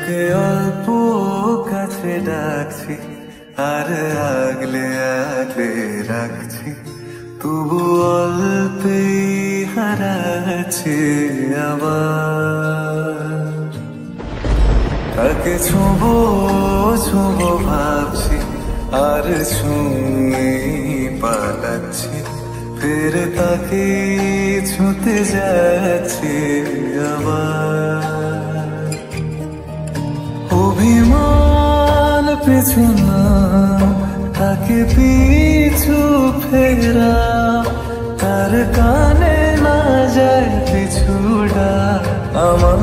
তাকে অল্প কাছে ডাকছি আর আগলে আগলে রাখছি, তবু অল্পেই হারাচ্ছে আবার। তাকে ছোঁবো ছোঁবো ভাবছি আর ছুঁয়ে পালাচ্ছি, ফের তাকে ছুঁতে যাচ্ছে আবার। অভিমান পিছু না তাকে পিছু ফেরা, তার কানে না যায় পিছুটা আমার।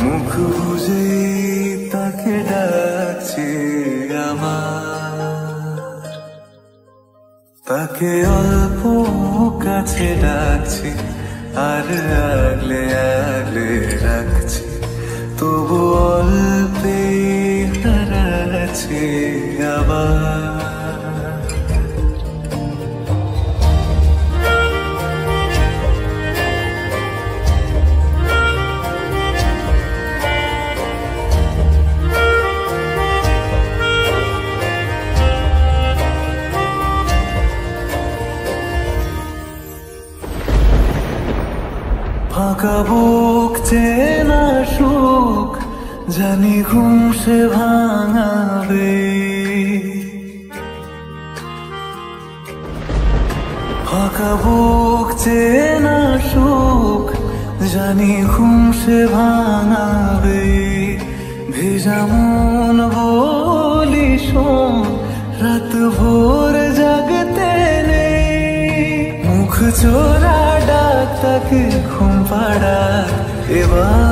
মুখ বুঝে তাকে ডাকছি আমার, তাকে অল্প কাছে ডাকছি আর আগলে আগলে রাখছি, তবু অল্পে হারাচ্ছি আবার। ফাঁকা বুক চেনা সুখ জানি ঘুম সে ভাঙাবে, ফাঁকা বুক চেনা সুখ জানি ঘুম সে ভাঙাবে। ভেজা মন বলি শোন রাত ভোর জাগতে নেই, মুখ চোরা ডাক তাকে ঘুম পাড়া এবার।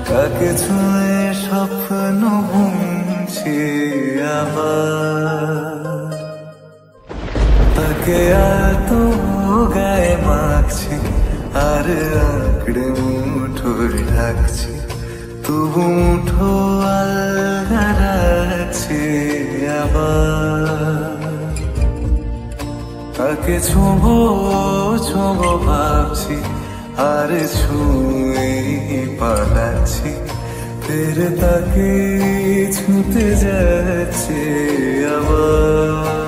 তাকে ছুঁয়ে স্বপ্ন বুনছি আবার, তাকে এত গায়ে মাখছি আর আঁকড়ে মুঠোয় রাখছি, তবু মুঠো আলগা রাখছি আবার। তাকে ছোঁবো ছোঁবো ভাবছি আর ছুঁয়ে পালাচ্ছি, ফের তাকে ছুঁতে যাচ্ছে আবার।